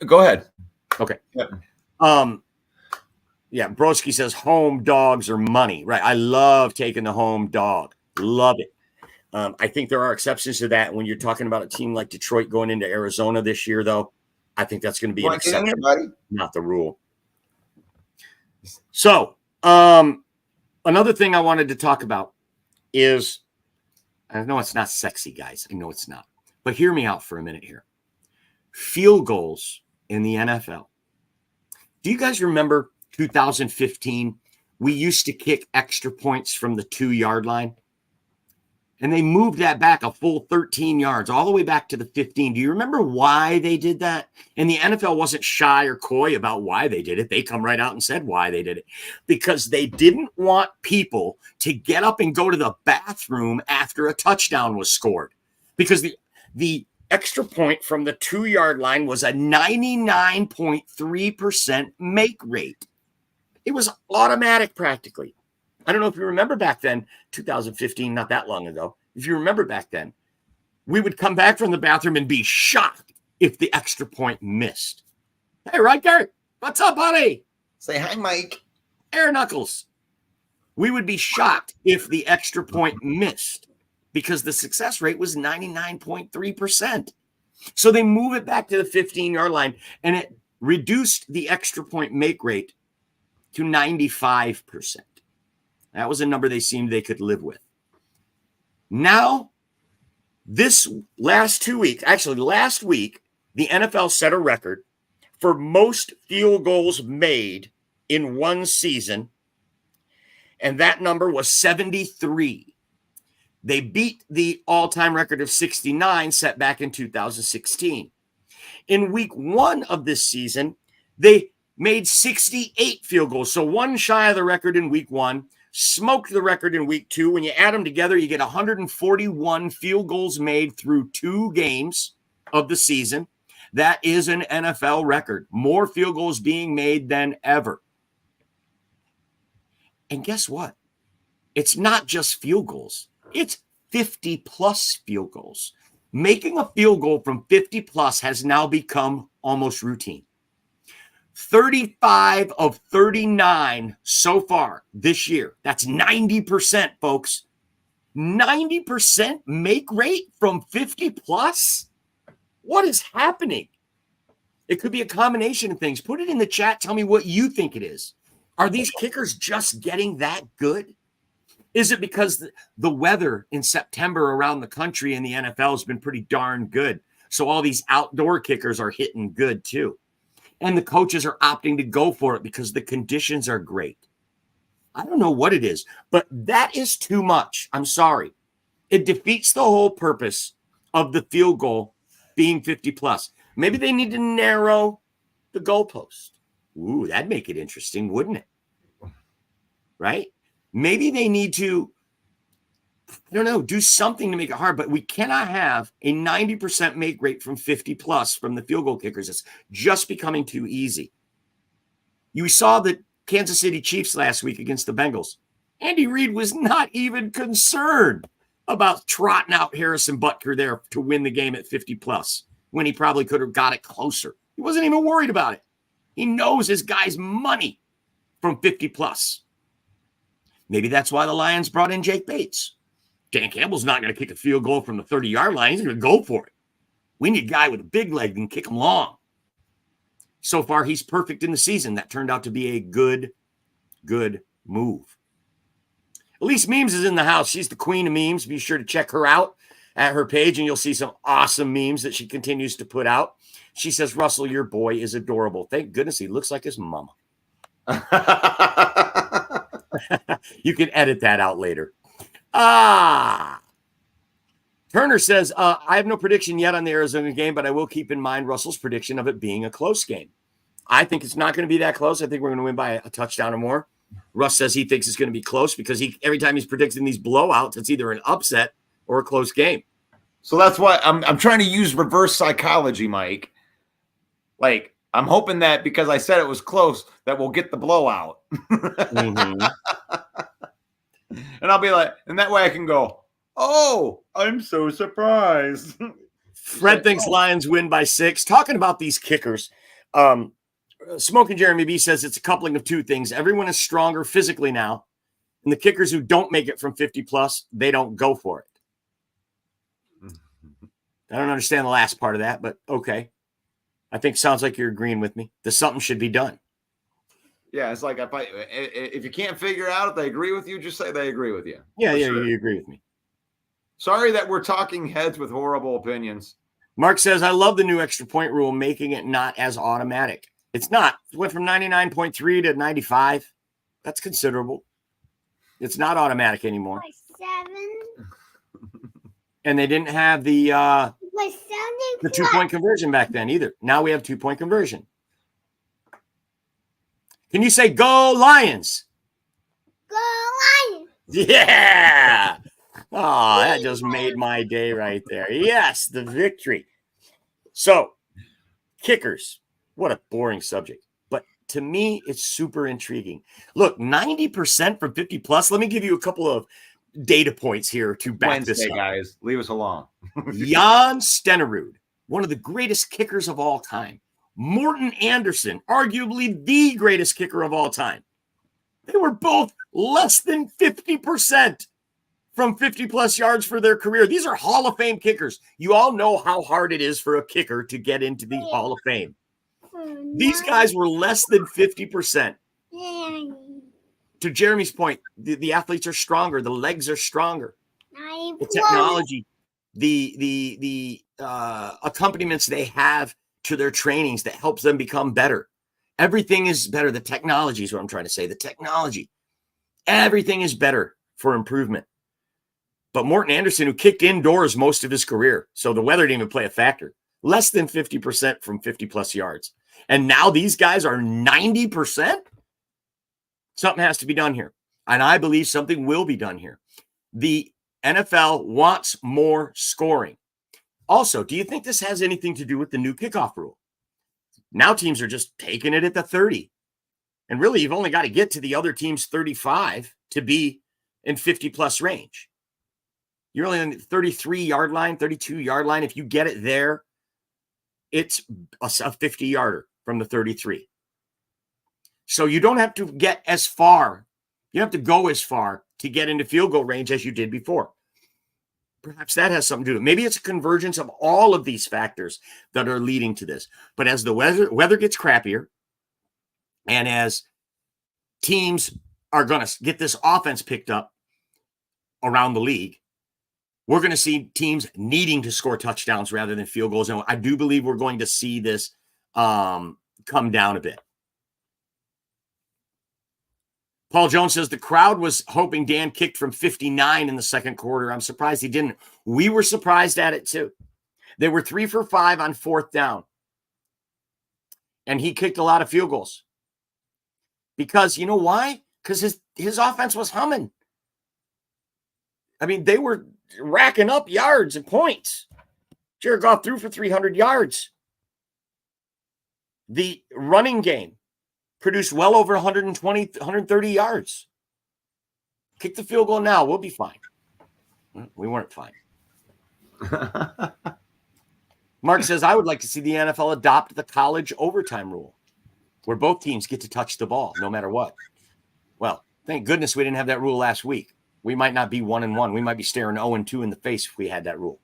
Go ahead. Okay. Yeah. Broski says home dogs are money, right? I love taking the home dog. Love it. I think there are exceptions to that. When you're talking about a team like Detroit going into Arizona this year, though, I think that's going to be an exception, not the rule. So another thing I wanted to talk about is, I know it's not sexy, guys. I know it's not. But hear me out for a minute here. Field goals in the NFL. Do you guys remember 2015 we used to kick extra points from the 2-yard line. And they moved that back a full 13 yards, all the way back to the 15. Do you remember why they did that? And the NFL wasn't shy or coy about why they did it. They come right out and said why they did it. Because they didn't want people to get up and go to the bathroom after a touchdown was scored. Because the extra point from the 2-yard line was a 99.3% make rate. It was automatic practically. I don't know if you remember back then, 2015, not that long ago. If you remember back then, we would come back from the bathroom and be shocked if the extra point missed. Hey, Riker, what's up, buddy? Say hi, Mike. Air knuckles. We would be shocked if the extra point missed because the success rate was 99.3%. So they move it back to the 15-yard line, and it reduced the extra point make rate to 95%. That was a number they seemed they could live with. Now, this last 2 weeks, actually last week, the NFL set a record for most field goals made in one season, and that number was 73. They beat the all-time record of 69 set back in 2016. In week 1 of this season, they made 68 field goals, so one shy of the record in week 1. Smoked the record in week 2. When you add them together, you get 141 field goals made through 2 games of the season. That is an NFL record. More field goals being made than ever. And guess what? It's not just field goals. It's 50-plus field goals. Making a field goal from 50-plus has now become almost routine. 35 of 39 so far this year. That's 90%, folks. 90% make rate from 50 plus? What is happening? It could be a combination of things. Put it in the chat. Tell me what you think it is. Are these kickers just getting that good? Is it because the weather in September around the country in the NFL has been pretty darn good? So all these outdoor kickers are hitting good too. And the coaches are opting to go for it because the conditions are great. I don't know what it is, but that is too much. I'm sorry. It defeats the whole purpose of the field goal being 50 plus. Maybe they need to narrow the goalpost. Ooh, that'd make it interesting, wouldn't it? Right? Maybe they need to, I don't know, do something to make it hard, but we cannot have a 90% make rate from 50 plus from the field goal kickers. It's just becoming too easy. You saw the Kansas City Chiefs last week against the Bengals. Andy Reid was not even concerned about trotting out Harrison Butker there to win the game at 50 plus when he probably could have got it closer. He wasn't even worried about it. He knows his guy's money from 50 plus. Maybe that's why the Lions brought in Jake Bates. Dan Campbell's not going to kick a field goal from the 30-yard line. He's going to go for it. We need a guy with a big leg that can kick him long. So far, he's perfect in the season. That turned out to be a good move. Elise Memes is in the house. She's the queen of memes. Be sure to check her out at her page, and you'll see some awesome memes that she continues to put out. She says, Russell, your boy is adorable. Thank goodness he looks like his mama. You can edit that out later. Turner says, I have no prediction yet on the Arizona game, but I will keep in mind Russell's prediction of it being a close game. I think it's not going to be that close. I think we're going to win by a touchdown or more. Russ says he thinks it's going to be close because every time he's predicting these blowouts, it's either an upset or a close game. So that's why I'm trying to use reverse psychology, Mike. Like, I'm hoping that because I said it was close, that we'll get the blowout. Mm-hmm. And I'll be like, and that way I can go, oh, I'm so surprised. Fred thinks Lions win by 6. Talking about these kickers, Smoking Jeremy B says it's a coupling of two things. Everyone is stronger physically now, and the kickers who don't make it from 50 plus, they don't go for it. I don't understand the last part of that, but okay. I think sounds like you're agreeing with me. That something should be done. Yeah, it's like if you can't figure out if they agree with you, just say they agree with you. Yeah, sure. You agree with me. Sorry that we're talking heads with horrible opinions. Mark says, I love the new extra point rule, making it not as automatic. It's not. It went from 99.3 to 95. That's considerable. It's not automatic anymore. My 7. And they didn't have the 2-point conversion back then either. Now we have 2-point conversion. Can you say go Lions? Go Lions! Yeah. Oh, that just made my day right there. Yes, the victory. So, kickers. What a boring subject. But to me, it's super intriguing. Look, 90% from 50 plus. Let me give you a couple of data points here to back this up. Guys, leave us alone. Jan Stenerud, one of the greatest kickers of all time. Morten Andersen, arguably the greatest kicker of all time. They were both less than 50% from 50-plus yards for their career. These are Hall of Fame kickers. You all know how hard it is for a kicker to get into the Hall of Fame. These guys were less than 50%. To Jeremy's point, the athletes are stronger. The legs are stronger. The technology, the accompaniments they have to their trainings that helps them become better. Everything is better. The technology is what I'm trying to say. The technology. Everything is better for improvement. But Morten Andersen, who kicked indoors most of his career, so the weather didn't even play a factor, less than 50% from 50-plus yards. And now these guys are 90%? Something has to be done here. And I believe something will be done here. The NFL wants more scoring. Also, do you think this has anything to do with the new kickoff rule? Now teams are just taking it at the 30. And really, you've only got to get to the other team's 35 to be in 50-plus range. You're only on the 33-yard line, 32-yard line. If you get it there, it's a 50-yarder from the 33. So you don't have to get as far. You don't have to go as far to get into field goal range as you did before. Perhaps that has something to do with it. Maybe it's a convergence of all of these factors that are leading to this. But as the weather gets crappier, and as teams are going to get this offense picked up around the league, we're going to see teams needing to score touchdowns rather than field goals. And I do believe we're going to see this come down a bit. Paul Jones says the crowd was hoping Dan kicked from 59 in the second quarter. I'm surprised he didn't. We were surprised at it too. They were 3 for 5 on fourth down. And he kicked a lot of field goals. Because you know why? Because his offense was humming. I mean, they were racking up yards and points. Jared Goff threw for 300 yards. The running game produced well over 120, 130 yards. Kick the field goal now. We'll be fine. We weren't fine. Mark says, I would like to see the NFL adopt the college overtime rule where both teams get to touch the ball no matter what. Well, thank goodness we didn't have that rule last week. We might not be 1-1. We might be staring 0-2 in the face if we had that rule.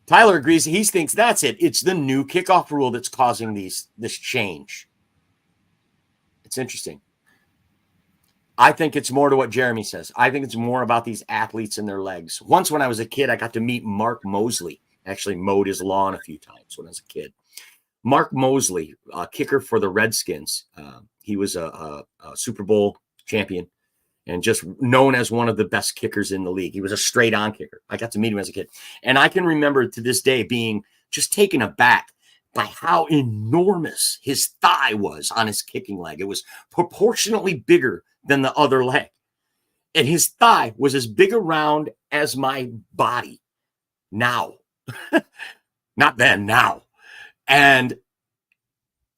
Tyler agrees. He thinks that's it. It's the new kickoff rule that's causing this change. It's interesting. I think it's more to what Jeremy says. I think it's more about these athletes and their legs. Once when I was a kid, I got to meet Mark Mosley. Actually mowed his lawn a few times when I was a kid. Mark Mosley, kicker for the Redskins. He was a Super Bowl champion and just known as one of the best kickers in the league. He was a straight-on kicker. I got to meet him as a kid. And I can remember to this day being just taken aback by how enormous his thigh was on his kicking leg. It was proportionately bigger than the other leg. And his thigh was as big around as my body now. Not then, now. And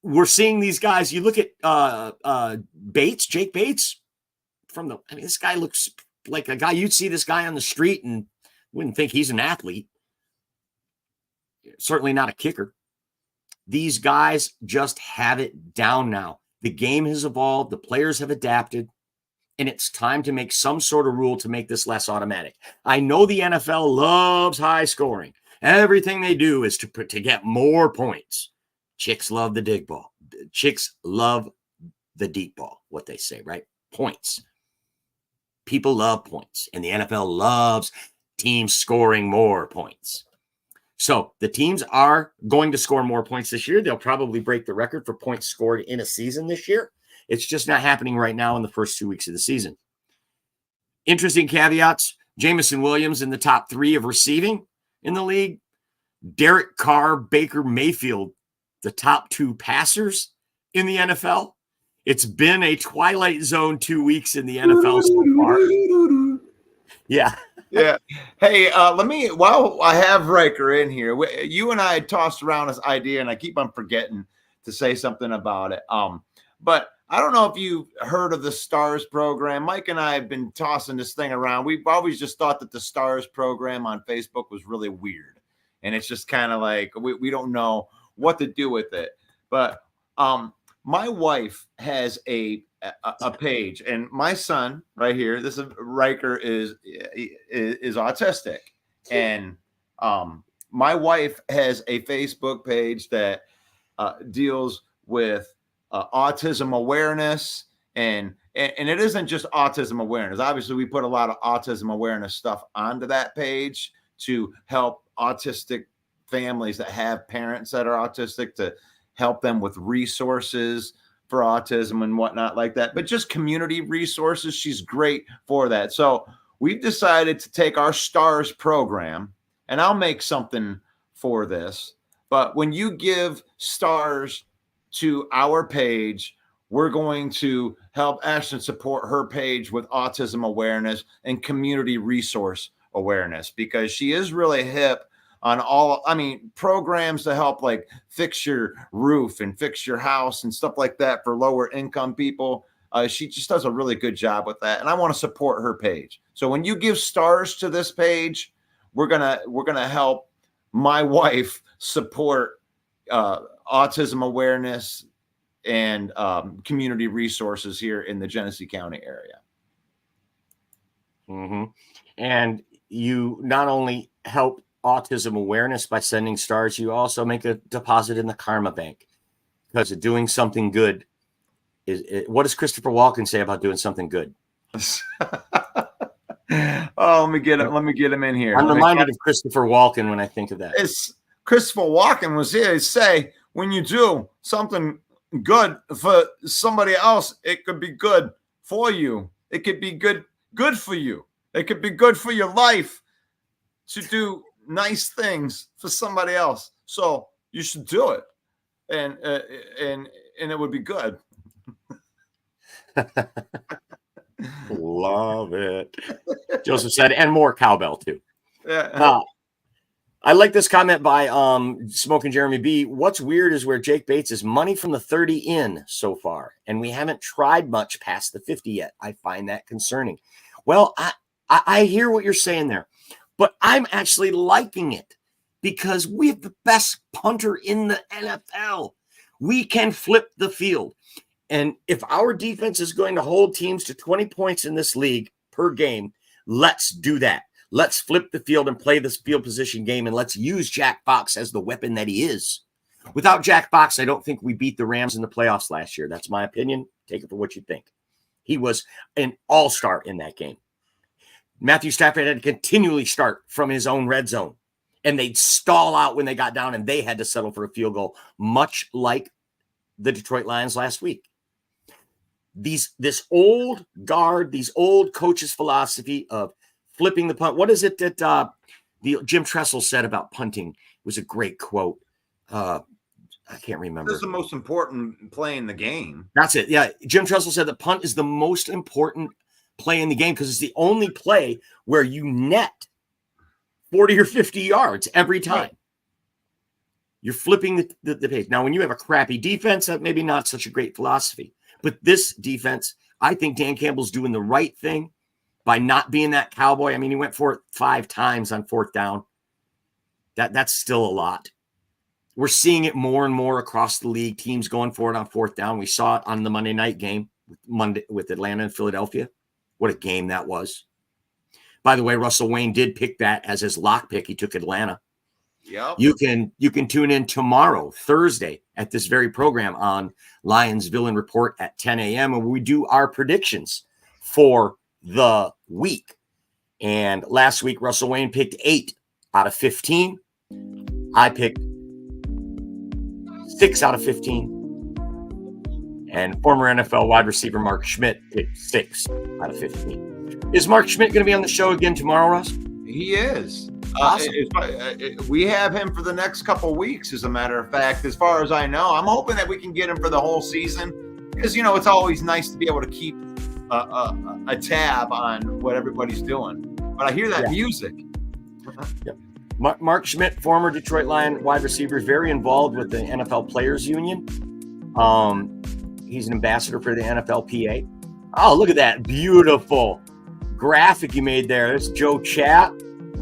we're seeing these guys. You look at Bates, Jake Bates, this guy looks like a guy, you'd see this guy on the street and wouldn't think he's an athlete. Certainly not a kicker. These guys just have it down now. The game has evolved. The players have adapted. And it's time to make some sort of rule to make this less automatic. I know the NFL loves high scoring. Everything they do is to get more points. Chicks love the dig ball. Chicks love the deep ball, what they say, right? Points. People love points. And the NFL loves teams scoring more points. So the teams are going to score more points this year. They'll probably break the record for points scored in a season this year. It's just not happening right now in the first 2 weeks of the season. Interesting caveats. Jamison Williams in the top 3 of receiving in the league. Derek Carr, Baker Mayfield, the top 2 passers in the NFL. It's been a twilight zone 2 weeks in the NFL so far. Yeah. Yeah. Hey, while I have Riker in here, you and I had tossed around this idea, and I keep on forgetting to say something about it. But I don't know if you've heard of the STARS program. Mike and I have been tossing this thing around. We've always just thought that the STARS program on Facebook was really weird. And it's just kind of like, we don't know what to do with it. But my wife has a page, and my son right here, this is Riker, is autistic. And my wife has a Facebook page that deals with autism awareness, and it isn't just autism awareness. Obviously, we put a lot of autism awareness stuff onto that page to help autistic families that have parents that are autistic, to help them with resources for autism and whatnot like that, but just community resources. She's great for that. So we've decided to take our STARS program, and I'll make something for this, but when you give STARS to our page, we're going to help Ashton support her page with autism awareness and community resource awareness, because she is really hip on programs to help like fix your roof and fix your house and stuff like that for lower income people. She just does a really good job with that, and I want to support her page. So when you give STARS to this page, we're gonna help my wife support autism awareness and community resources here in the Genesee County area. Mm-hmm. And you not only help autism awareness by sending STARS, you also make a deposit in the Karma Bank, because doing something good what does Christopher Walken say about doing something good? Oh, let me get him in here. I'm reminded of Christopher Walken when I think of that. It's Christopher Walken was here to say, when you do something good for somebody else, it could be good for you. It could be good for you. It could be good for your life to do nice things for somebody else. So you should do it, and it would be good. Love it. Joseph said, and more cowbell too. Yeah. I like this comment by Smoking Jeremy B. What's weird is where Jake Bates is money from the 30 in so far, and we haven't tried much past the 50 yet. I find that concerning. Well, I hear what you're saying there, but I'm actually liking it because we have the best punter in the NFL. We can flip the field. And if our defense is going to hold teams to 20 points in this league per game, let's do that. Let's flip the field and play this field position game, and let's use Jack Fox as the weapon that he is. Without Jack Fox, I don't think we beat the Rams in the playoffs last year. That's my opinion. Take it for what you think. He was an all-star in that game. Matthew Stafford had to continually start from his own red zone, and they'd stall out when they got down, and they had to settle for a field goal, much like the Detroit Lions last week. This old guard, these old coaches' philosophy of flipping the punt. What is it that the Jim Tressel said about punting? It was a great quote. I can't remember. This is the most important play in the game. That's it. Yeah. Jim Tressel said the punt is the most important play in the game because it's the only play where you net 40 or 50 yards every time. Right. You're flipping the page. Now, when you have a crappy defense, that maybe not such a great philosophy. But this defense, I think Dan Campbell's doing the right thing by not being that cowboy. I mean, he went for it 5 times on 4th down. That's still a lot. We're seeing it more and more across the league, teams going for it on 4th down. We saw it on the Monday night game with Atlanta and Philadelphia. What a game that was. By the way, Russell Wayne did pick that as his lock pick. He took Atlanta. Yep. You can tune in tomorrow, Thursday, at this very program on Lions Villain Report at 10 a.m. and we do our predictions for the week. And last week, Russell Wayne picked 8 out of 15. I picked 6 out of 15. And former NFL wide receiver Mark Schmidt picked 6 out of 15. Is Mark Schmidt going to be on the show again tomorrow, Russ? He is. Awesome. We have him for the next couple weeks, as a matter of fact, as far as I know. I'm hoping that we can get him for the whole season because, it's always nice to be able to keep a tab on what everybody's doing. But I hear that music. Yep. Mark Schmidt, former Detroit Lion wide receiver, very involved with the NFL Players Union. He's an ambassador for the NFLPA. Oh, look at that beautiful graphic you made there. There's Joe Chat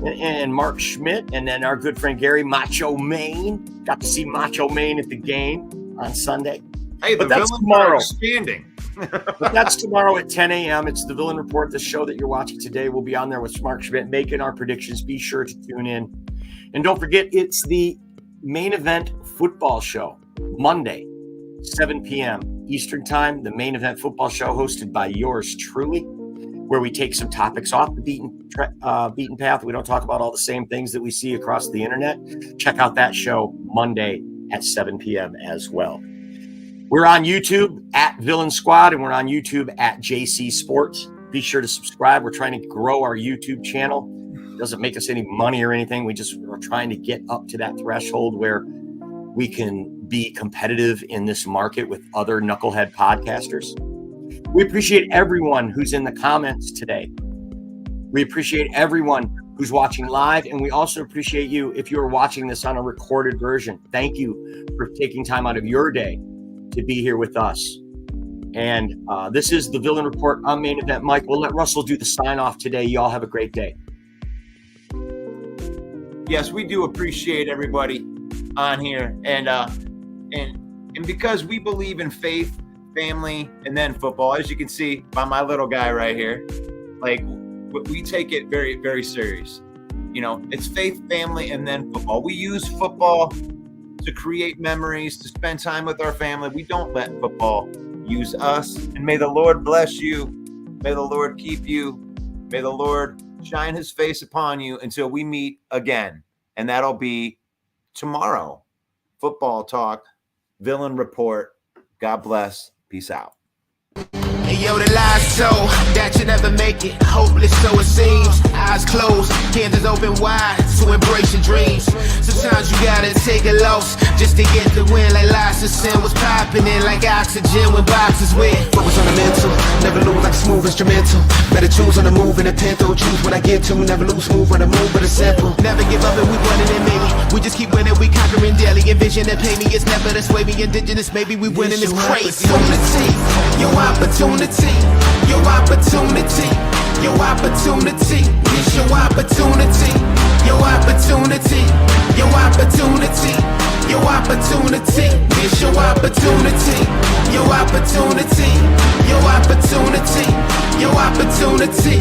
and Mark Schmidt, and then our good friend Gary Macho Maine. Got to see Macho Maine at the game on Sunday. Hey, but that's tomorrow. Expanding. But that's tomorrow at 10 a.m. It's the Villain Report. The show that you're watching today will be on there with Mark Schmidt making our predictions. Be sure to tune in. And don't forget, it's the Main Event Football Show, Monday, 7 p.m. Eastern Time. The Main Event Football Show hosted by yours truly, where we take some topics off the beaten path. We don't talk about all the same things that we see across the internet. Check out that show Monday at 7 p.m. as well. We're on YouTube at Villain Squad, and we're on YouTube at JC Sports. Be sure to subscribe. We're trying to grow our YouTube channel. It doesn't make us any money or anything. We just are trying to get up to that threshold where we can be competitive in this market with other knucklehead podcasters. We appreciate everyone who's in the comments today. We appreciate everyone who's watching live, and we also appreciate you if you're watching this on a recorded version. Thank you for taking time out of your day to be here with us. And this is the Villain Report. I'm Main Event Mike. We'll let Russell do the sign off today. Y'all have a great day. Yes, we do appreciate everybody on here, and because we believe in faith, family, and then football. As you can see by my little guy right here, like we take it very, very serious. It's faith, family, and then football. We use football to create memories, to spend time with our family. We don't let football use us. And may the Lord bless you. May the Lord keep you. May the Lord shine his face upon you until we meet again. And that'll be tomorrow. Football talk, Villain Report. God bless. Peace out. Hey, yo, the lies told that you never make it. Hopeless, so it seems. Eyes closed, hands open wide to embrace your dreams. Sometimes you gotta take a loss just to get the win. Like lots of sin was popping in like oxygen when boxes wet. Focus on the mental, never lose like a smooth instrumental. Better choose on the move in a pinto. Choose what I get to, never lose smooth on the move, but it's simple. Never give up and we winning it, maybe. We just keep winning, we conquering daily. Envision and pay me, it's never this way. We indigenous, maybe we winning this crazy. Your opportunity, your opportunity, your opportunity, it's your opportunity, your opportunity, your opportunity, your opportunity, it's your opportunity, your opportunity, your opportunity, your opportunity,